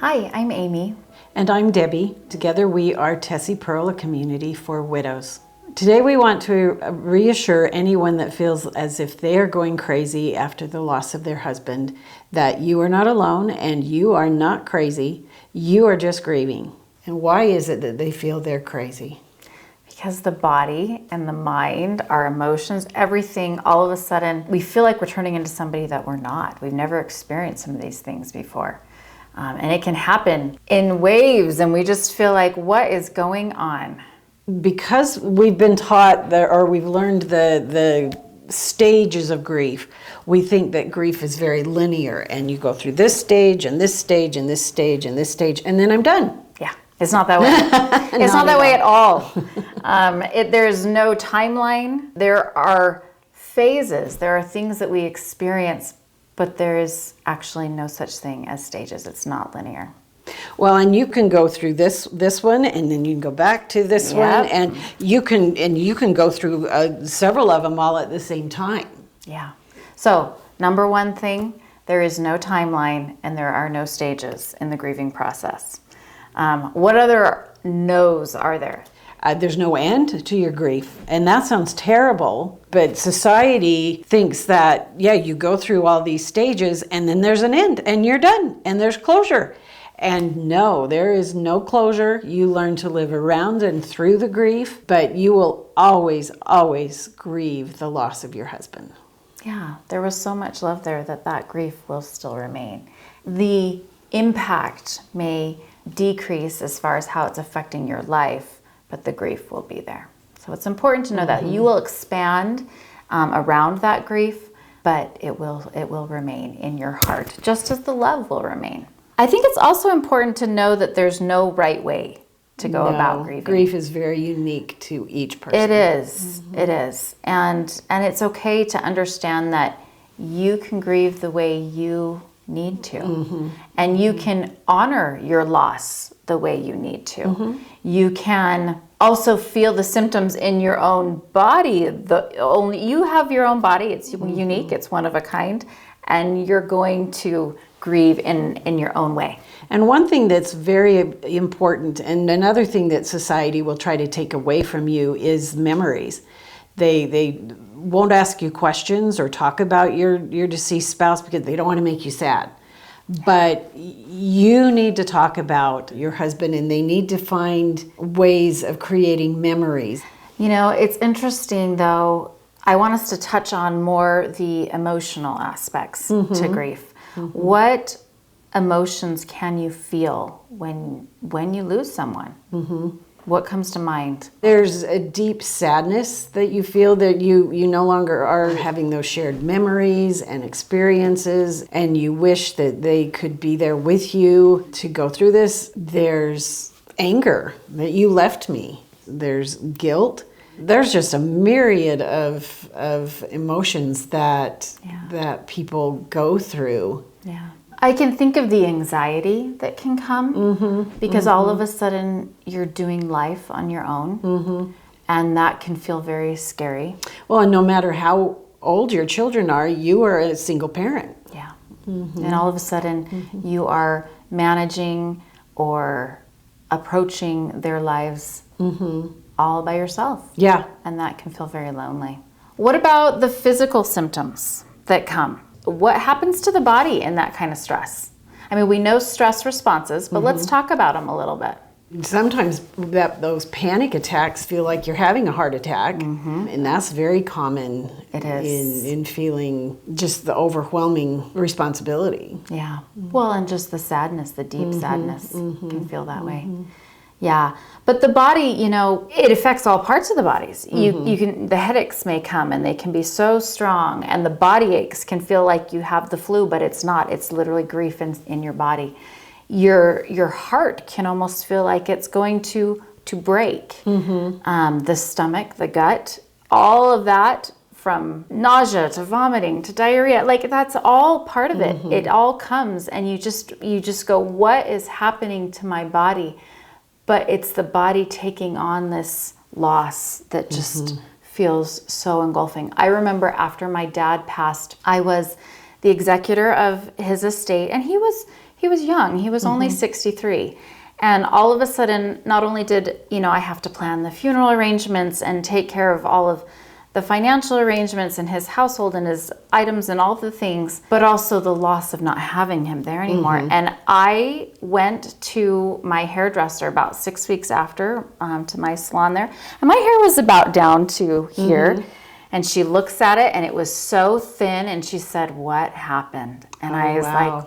Hi, I'm Amy. And I'm Debbie. Together we are Tessie Pearl, a community for widows. Today we want to reassure anyone that feels as if they are going crazy after the loss of their husband that you are not alone and you are not crazy. You are just grieving. And why is it that they feel they're crazy? Because the body and the mind, our emotions, everything, all of a sudden, we feel like we're turning into somebody that we're not. We've never experienced some of these things before. And it can happen in waves, and we just feel like, what is going on? Because we've been taught or we've learned the stages of grief, we think that grief is very linear, and you go through this stage and this stage and this stage and this stage, and then I'm done. Yeah, it's not that way. It's not that way at all. There's no timeline. There are phases. There are things that we experience, but there is actually no such thing as stages. It's not linear. Well, and you can go through this one, and then you can go back to this one, and you can go through several of them all at the same time. Yeah. So, number one thing, there is no timeline and there are no stages in the grieving process. What other no's are there? There's no end to your grief, and that sounds terrible, but society thinks that, yeah, you go through all these stages and then there's an end and you're done and there's closure. And no, there is no closure. You learn to live around and through the grief, but you will always, always grieve the loss of your husband. Yeah, there was so much love there that grief will still remain. The impact may decrease as far as how it's affecting your life, but the grief will be there. So it's important to know that you will expand around that grief, but it will remain in your heart, just as the love will remain. I think it's also important to know that there's no right way to go about grieving. Grief is very unique to each person. It is. It is. And it's okay to understand that you can grieve the way you need to. And you can honor your loss the way you need to. You can also feel the symptoms in your own body. You have your own body. It's unique. It's one of a kind. And you're going to grieve in your own way. And one thing that's very important, and another thing that society will try to take away from you, is memories. They won't ask you questions or talk about your deceased spouse because they don't want to make you sad. But you need to talk about your husband, and they need to find ways of creating memories. You know, it's interesting though. I want us to touch on more the emotional aspects to grief. What emotions can you feel when you lose someone? What comes to mind? There's a deep sadness that you feel that you no longer are having those shared memories and experiences, and you wish that they could be there with you to go through this. There's anger that you left me. There's guilt. There's just a myriad of emotions that people go through. Yeah. I can think of the anxiety that can come because all of a sudden you're doing life on your own, and that can feel very scary. Well, and no matter how old your children are, you are a single parent. Yeah. And all of a sudden you are managing or approaching their lives all by yourself. Yeah. And that can feel very lonely. What about the physical symptoms that come? What happens to the body in that kind of stress? I mean, we know stress responses, but let's talk about them a little bit. Sometimes those panic attacks feel like you're having a heart attack, and that's very common. It is. In feeling just the overwhelming responsibility. Yeah. Well, and just the sadness, the deep sadness can feel that way. Yeah, but the body, you know, it affects all parts of the bodies. The headaches may come and they can be so strong, and the body aches can feel like you have the flu, but it's not. It's literally grief in your body. Your heart can almost feel like it's going to break. The stomach, the gut, all of that, from nausea to vomiting to diarrhea, like that's all part of it. It all comes, and you just go, what is happening to my body? But it's the body taking on this loss that just feels so engulfing. I remember after my dad passed, I was the executor of his estate, and he was he was young. He was only 63. And all of a sudden, not only did, I have to plan the funeral arrangements and take care of all of the financial arrangements in his household and his items and all the things, but also the loss of not having him there anymore. And I went to my hairdresser about 6 weeks after, to my salon there, and my hair was about down to here. And she looks at it, and it was so thin, and she said, "What happened?" And I was like,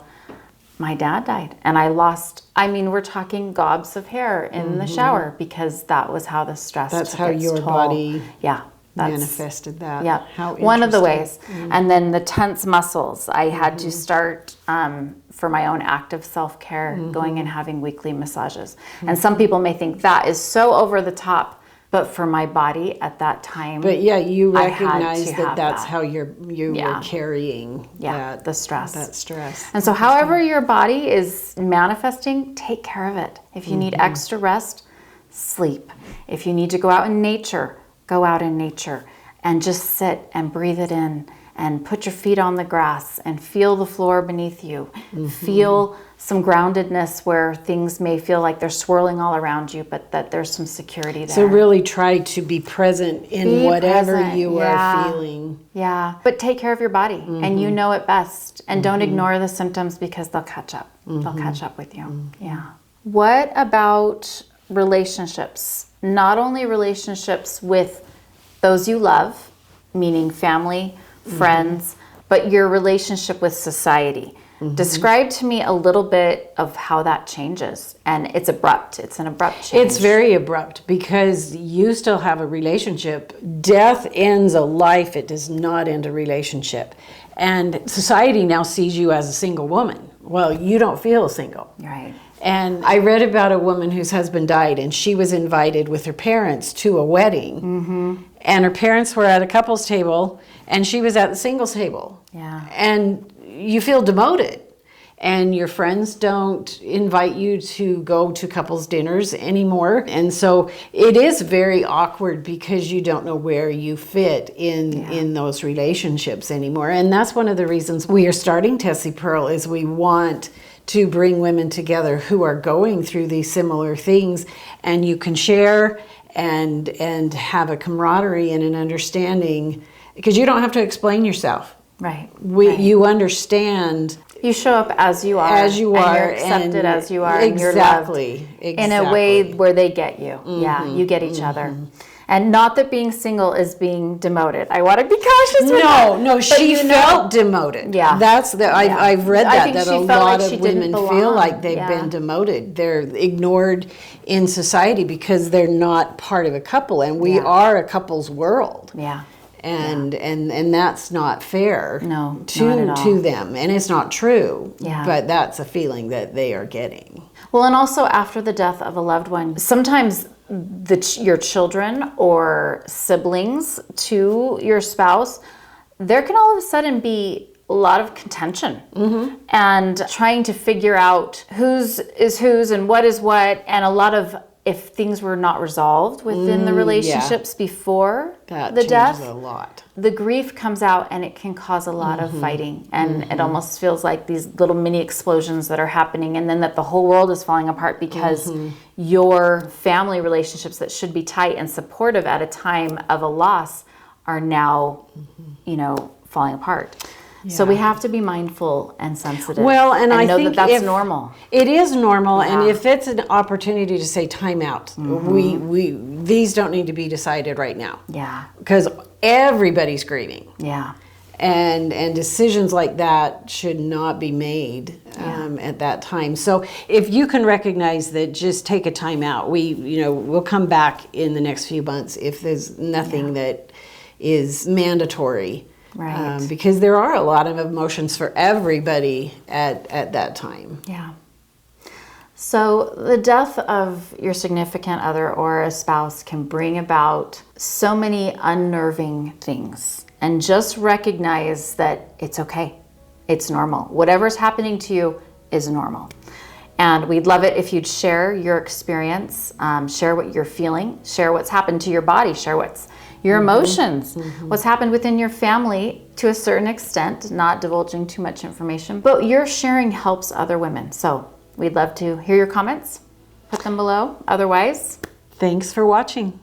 my dad died. And I lost, we're talking gobs of hair in the shower, because that was how the stress That's took how its your toll. body That's manifested that. Yeah, How one of the interesting. ways. And then the tense muscles. I had to start, for my own active self-care, going and having weekly massages. And some people may think that is so over the top. But for my body at that time, But you I had recognize to that have that's that. how you were carrying the stress. That stress. And so however your body is manifesting, take care of it. If you need extra rest, sleep. If you need to go out in nature, go out in nature and just sit and breathe it in and put your feet on the grass and feel the floor beneath you. Feel some groundedness where things may feel like they're swirling all around you, but that there's some security there. So really try to be present in whatever present, you are feeling. Yeah, but take care of your body, and you know it best. And don't ignore the symptoms, because they'll catch up. They'll catch up with you. Yeah. What about relationships? Not only relationships with those you love, meaning family, friends, but your relationship with society. Describe to me a little bit of how that changes. And it's abrupt. It's an abrupt change. It's very abrupt, because you still have a relationship. Death ends a life. It does not end a relationship. And society now sees you as a single woman. Well, you don't feel single. Right. And I read about a woman whose husband died, and she was invited with her parents to a wedding. And her parents were at a couples table, and she was at the singles table. Yeah. And you feel demoted. And your friends don't invite you to go to couples dinners anymore. And so it is very awkward, because you don't know where you fit in those relationships anymore. And that's one of the reasons we are starting Tessie Pearl, is we want to bring women together who are going through these similar things, and you can share and have a camaraderie and an understanding, because you don't have to explain yourself. Right. You understand. You show up as you are. As you are. And you're accepted as you are. Exactly. And you're loved in a way where they get you. Yeah, you get each other. And not that being single is being demoted. I want to be cautious with that. No, she felt demoted. Yeah. I've read that think a she felt lot like she of didn't women feel belong. like they've been demoted. They're ignored in society because they're not part of a couple, and we are a couple's world. Yeah. And that's not fair No, not at all. to them, and it's not true. Yeah. But that's a feeling that they are getting. Well, and also after the death of a loved one, sometimes your children or siblings to your spouse, there can all of a sudden be a lot of contention and trying to figure out whose is whose and what is what, and a lot of, if things were not resolved within the relationships before the death, a lot. The grief comes out, and it can cause a lot of fighting, and it almost feels like these little mini explosions that are happening, and then that the whole world is falling apart because your family relationships that should be tight and supportive at a time of a loss are now, falling apart. So we have to be mindful and sensitive. Well, and I know think that's normal. It is normal, and if it's an opportunity to say time out, these don't need to be decided right now. Yeah. Because everybody's grieving. Yeah. And decisions like that should not be made at that time. So if you can recognize that, just take a time out. We'll come back in the next few months if there's nothing that is mandatory. Right. Because there are a lot of emotions for everybody at that time. Yeah. So the death of your significant other or a spouse can bring about so many unnerving things. And just recognize that it's okay. It's normal. Whatever's happening to you is normal. And we'd love it if you'd share your experience, share what you're feeling, share what's happened to your body, share what's your emotions, what's happened within your family to a certain extent, not divulging too much information, but your sharing helps other women. So we'd love to hear your comments. Put them below. Otherwise, thanks for watching.